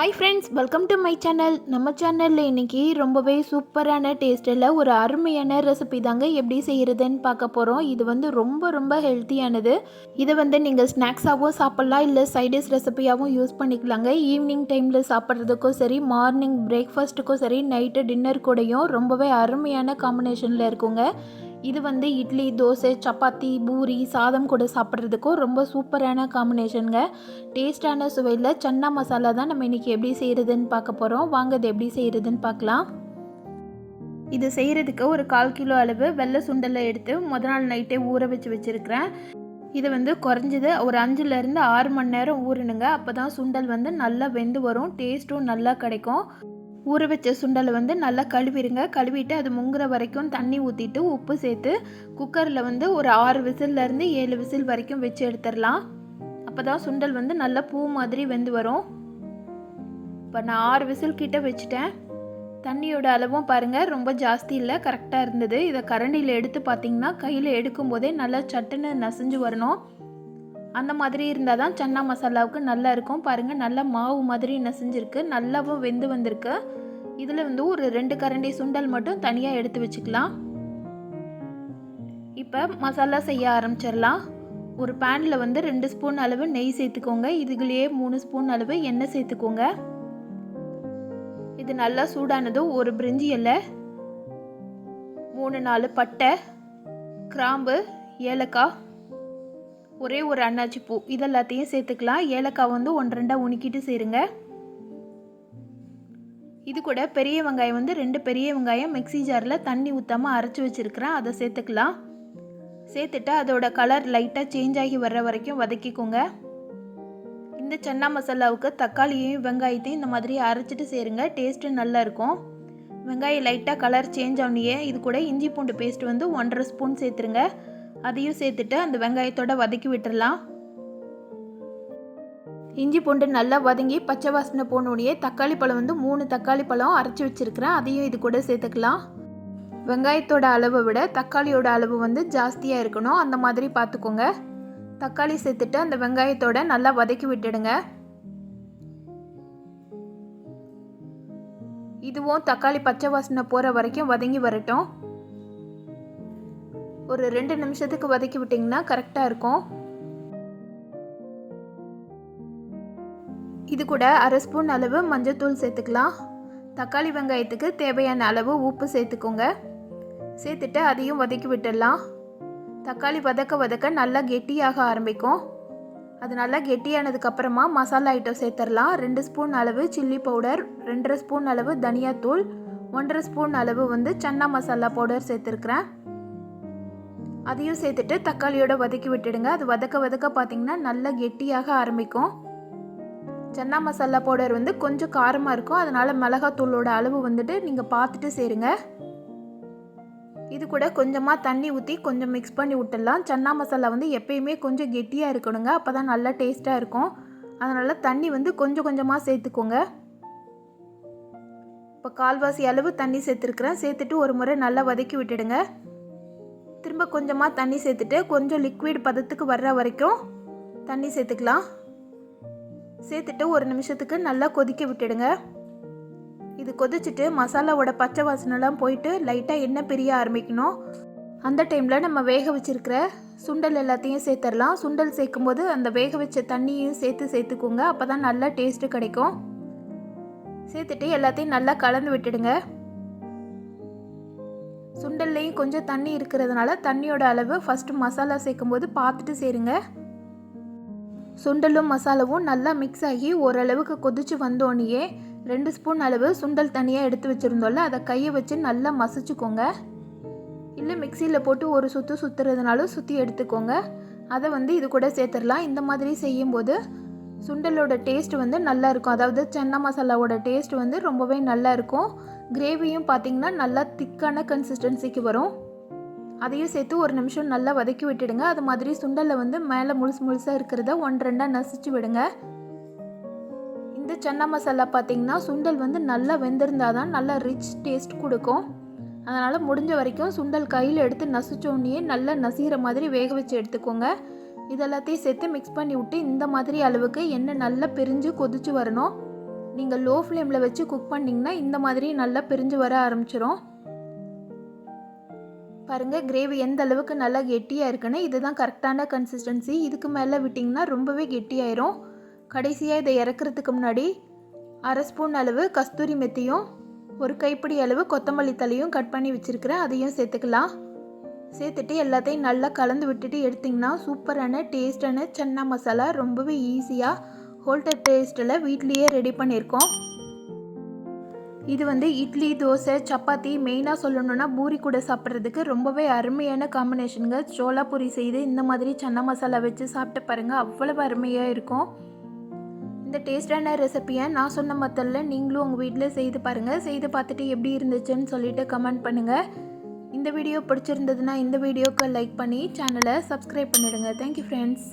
Hi friends, welcome to my channel. நம்ம சேனலில் இன்றைக்கி ரொம்பவே சூப்பரான டேஸ்ட்டில் ஒரு அருமையான ரெசிபி தாங்க எப்படி செய்கிறதுன்னு பார்க்க போகிறோம். இது ரொம்ப ஹெல்த்தியானது. இதை நீங்கள் ஸ்நாக்ஸாகவும் சாப்பிட்லாம், இல்லை சைடிஷ் ரெசிபியாகவும் யூஸ் பண்ணிக்கலாங்க. ஈவினிங் டைமில் சாப்பிட்றதுக்கும் சரி, மார்னிங் பிரேக்ஃபாஸ்ட்டுக்கும் சரி, நைட்டு டின்னர் கூடயும் ரொம்பவே அருமையான காம்பினேஷனில் இருக்குங்க. இது இட்லி, தோசை, சப்பாத்தி, பூரி, சாதம் கூட சாப்பிட்றதுக்கும் ரொம்ப சூப்பரான காம்பினேஷனுங்க. டேஸ்டான சுவையில் சன்னா மசாலா தான் நம்ம இன்றைக்கி எப்படி செய்கிறதுன்னு பார்க்க போகிறோம். வாங்க இது எப்படி செய்கிறதுன்னு பார்க்கலாம். இது செய்கிறதுக்கு ஒரு 1/4 கிலோ அளவு வெள்ளை சுண்டலை எடுத்து முதல் நாள் நைட்டே ஊற வச்சுருக்கிறேன். இது குறைஞ்சது ஒரு 5லேருந்து 6 மணி நேரம் ஊறணுங்க. அப்போ தான் சுண்டல் நல்லா வெந்து வரும், டேஸ்ட்டும் நல்லா கிடைக்கும். ஊற வச்ச சுண்டலை நல்லா கழுவிடுங்க. கழுவிட்டு அது முங்குற வரைக்கும் தண்ணி ஊற்றிட்டு உப்பு சேர்த்து குக்கரில் ஒரு 6 விசில்லேருந்து 7 விசில் வரைக்கும் வச்சு எடுத்துடலாம். அப்போ தான் சுண்டல் நல்லா பூ மாதிரி வெந்து வரும். இப்போ நான் 6 விசில் கிட்ட வச்சுட்டேன். தண்ணியோட அளவும் பாருங்கள், ரொம்ப ஜாஸ்தி இல்லை, கரெக்டாக இருந்தது. இதை கரண்டியில் எடுத்து பார்த்திங்கன்னா கையில் எடுக்கும் போதே நல்லா சட்டுன்னு நசிஞ்சு வரணும். அந்த மாதிரி இருந்தால் தான் சன்னா மசாலாவுக்கு நல்லா இருக்கும். பாருங்கள், நல்லா மாவு மாதிரி நசிஞ்சிருக்கு, நல்லாவும் வெந்து வந்திருக்கு. இதில் ஒரு 2 கரண்டி சுண்டல் மட்டும் தனியாக எடுத்து வச்சுக்கலாம். இப்போ மசாலா செய்ய ஆரம்பிச்சிடலாம். ஒரு பேனில் 2 ஸ்பூன் அளவு நெய் சேர்த்துக்கோங்க. இதுலேயே 3 ஸ்பூன் அளவு எண்ணெய் சேர்த்துக்கோங்க. இது நல்லா சூடானதும் ஒரு பிரிஞ்சி இலை, 3-4 பட்டை, கிராம்பு, ஏலக்காய், ஒரே ஒரு அன்னாச்சி பூ, இதெல்லாத்தையும் சேர்த்துக்கலாம். ஏலக்காய் 1-2 உணிக்கிட்டு சேருங்க. இது கூட பெரிய வெங்காயம் 2 பெரிய வெங்காயம் மிக்ஸி ஜாரில் தண்ணி ஊற்றாமல் அரைச்சி வச்சுருக்கிறேன், அதை சேர்த்துக்கலாம். சேர்த்துட்டு அதோட கலர் லைட்டாக சேஞ்ச் ஆகி வர்ற வரைக்கும் வதக்கிக்கோங்க. இந்த சன்னா மசாலாவுக்கு தக்காளியையும் வெங்காயத்தையும் இந்த மாதிரி அரைச்சிட்டு சேருங்க, டேஸ்ட்டு நல்லா இருக்கும். வெங்காயம் லைட்டாக கலர் சேஞ்ச் ஆனியே இது கூட இஞ்சி பூண்டு பேஸ்ட் 1.5 ஸ்பூன் சேர்த்துருங்க. அதையும் சேர்த்துட்டு அந்த வெங்காயத்தோட வதக்கி விட்டுடலாம். இஞ்சி பூண்டு நல்லா வதங்கி பச்சை வாசனை போனோடனே தக்காளி பழம் 3 தக்காளி பழம் அரைச்சி வச்சுருக்கிறேன், அதையும் இது கூட சேர்த்துக்கலாம். வெங்காயத்தோட அளவை விட தக்காளியோட அளவு ஜாஸ்தியாக இருக்கணும், அந்த மாதிரி பார்த்துக்கோங்க. தக்காளி சேர்த்துட்டு அந்த வெங்காயத்தோட நல்லா வதக்கி விட்டுடுங்க. இதுவும் தக்காளி பச்சை வாசனை போகிற வரைக்கும் வதங்கி வரட்டும். ஒரு 2 நிமிஷத்துக்கு வதக்கி விட்டிங்கன்னா கரெக்டாக இருக்கும். இது கூட 1/2 ஸ்பூன் அளவு மஞ்சள்தூள் சேர்த்துக்கலாம். தக்காளி வெங்காயத்துக்கு தேவையான அளவு உப்பு சேர்த்துக்கோங்க. சேர்த்துட்டு அதையும் வதக்கி விட்டுடலாம். தக்காளி வதக்க நல்லா கெட்டியாக ஆரம்பிக்கும். அது நல்லா கெட்டியானதுக்கப்புறமா மசாலா ஐட்டம் சேர்த்துடலாம். 2 ஸ்பூன் அளவு சில்லி பவுடர், 2.5 ஸ்பூன் அளவு தனியாத்தூள், 1.5 ஸ்பூன் அளவு சன்னா மசாலா பவுடர் சேர்த்துருக்குறேன். அதையும் சேர்த்துட்டு தக்காளியோட வதக்கி விட்டுடுங்க. அது வதக்க பார்த்திங்கன்னா நல்லா கெட்டியாக ஆரம்பிக்கும். சன்னா மசாலா பவுடர் கொஞ்சம் காரமாக இருக்கும், அதனால் மிளகாத்தூளோட அளவு நீங்கள் பார்த்துட்டு சேருங்க. இது கூட கொஞ்சமாக தண்ணி ஊற்றி கொஞ்சம் மிக்ஸ் பண்ணி விட்டுடலாம். சன்னா மசாலா எப்பயுமே கொஞ்சம் கெட்டியாக இருக்கணுங்க, அப்போ தான் நல்லா டேஸ்ட்டாக இருக்கும். அதனால் தண்ணி கொஞ்சமாக சேர்த்துக்கோங்க. இப்போ 1/4 அளவு தண்ணி சேர்த்துருக்குறேன். சேர்த்துட்டு ஒரு முறை நல்லா வதக்கி விட்டுடுங்க. திரும்ப கொஞ்சமாக தண்ணி சேர்த்துட்டு கொஞ்சம் லிக்விட் பதத்துக்கு வர்ற வரைக்கும் தண்ணி சேர்த்துக்கலாம். சேர்த்துட்டு 1 நிமிஷத்துக்கு நல்லா கொதிக்க விட்டுடுங்க. இது கொதிச்சுட்டு மசாலாவோட பச்சை வாசனைலாம் போயிட்டு லைட்டாக எண்ணெய் பிரிய ஆரம்பிக்கணும். அந்த டைமில் நம்ம வேக வச்சுருக்கிற சுண்டல் எல்லாத்தையும் சேர்த்துடலாம். சுண்டல் சேர்க்கும்போது அந்த வேக வச்ச தண்ணியும் சேர்த்துக்கோங்க, அப்போ தான் நல்லா டேஸ்ட்டு கிடைக்கும். சேர்த்துட்டு எல்லாத்தையும் நல்லா கலந்து விட்டுடுங்க. சுண்டல்லையும் கொஞ்சம் தண்ணி இருக்கிறதுனால தண்ணியோட அளவு ஃபஸ்ட்டு மசாலா சேர்க்கும்போது பார்த்துட்டு சேருங்க. சுண்டலும் மசாலாவும் நல்லா மிக்ஸ் ஆகி ஓரளவுக்கு கொதிச்சு வந்தோடனே 2 ஸ்பூன் அளவு சுண்டல் தனியாக எடுத்து வச்சுருந்தோம்ல, அதை கையை வச்சு நல்லா மசிச்சுக்கோங்க. இல்லை மிக்சியில் போட்டு ஒரு சுற்றுறதுனாலும் சுற்றி எடுத்துக்கோங்க. அதை இது கூட சேர்த்துடலாம். இந்த மாதிரி செய்யும்போது சுண்டலோட டேஸ்ட் நல்லா இருக்கும். அதாவது சன்னா மசாலாவோட டேஸ்ட் ரொம்பவே நல்லா இருக்கும். கிரேவியும் பார்த்திங்கன்னா நல்லா திக்கான கன்சிஸ்டன்சிக்கு வரும். அதையும் சேர்த்து 1 நிமிஷம் நல்லா வதக்கி விட்டுடுங்க. அது மாதிரி சுண்டலில் மேலே முழுசாக இருக்கிறத 1-2 நசிச்சு விடுங்க. இந்த சன்னா மசாலா பார்த்திங்கன்னா சுண்டல் நல்லா வெந்திருந்தால் தான் நல்லா ரிச் டேஸ்ட் கொடுக்கும். அதனால் முடிஞ்ச வரைக்கும் சுண்டல் கையில் எடுத்து நசிச்சோடனே நல்லா நசிகிற மாதிரி வேக வச்சு எடுத்துக்கோங்க. இதெல்லாத்தையும் சேர்த்து மிக்ஸ் பண்ணி விட்டு இந்த மாதிரி அளவுக்கு எண்ணெய் நல்லா பிரிஞ்சு கொதிச்சு வரணும். நீங்கள் லோ ஃப்ளேமில் வச்சு குக் பண்ணிங்கன்னா இந்த மாதிரி நல்லா பிரிஞ்சு வர ஆரம்பிச்சிரும். பாருங்கள் கிரேவி எந்த அளவுக்கு நல்லா கெட்டியாக இருக்குன்னு. இதுதான் கரெக்டான கன்சிஸ்டன்சி. இதுக்கு மேலே விட்டிங்கன்னா ரொம்பவே கெட்டியாயிரும். கடைசியாக இதை இறக்குறதுக்கு முன்னாடி 1/2 ஸ்பூன் அளவு கஸ்தூரி மெத்தியும் 1 கைப்பிடி அளவு கொத்தமல்லி தழையும் கட் பண்ணி வச்சுருக்கிறேன், அதையும் சேர்த்துக்கலாம். சேர்த்துட்டு எல்லாத்தையும் நல்லா கலந்து விட்டுட்டு எடுத்திங்கன்னா சூப்பரான டேஸ்டான சன்னா மசாலா ரொம்பவே ஈஸியாக ஹோட்டல் டேஸ்ட்டில் வீட்லேயே ரெடி பண்ணியிருக்கோம். இது வந்து இட்லி, தோசை, சப்பாத்தி, மெயினாக சொல்லணுன்னா பூரி கூட சாப்பிட்றதுக்கு ரொம்பவே அருமையான காம்பினேஷனுங்க. சோளா பூரி செய்து இந்த மாதிரி சன்னா மசாலா வச்சு சாப்பிட்டு பாருங்கள், அவ்வளவு அருமையாக இருக்கும். இந்த டேஸ்டான ரெசிப்பியை நான் சொன்ன மெத்தடில் நீங்களும் உங்கள் வீட்டில் செய்து பாருங்கள். செய்து பார்த்துட்டு எப்படி இருந்துச்சுன்னு சொல்லிவிட்டு கமெண்ட் பண்ணுங்கள். இந்த வீடியோ பிடிச்சிருந்ததுன்னா இந்த வீடியோக்கு லைக் பண்ணி சேனலை சப்ஸ்கிரைப் பண்ணிவிடுங்க. Thank you friends.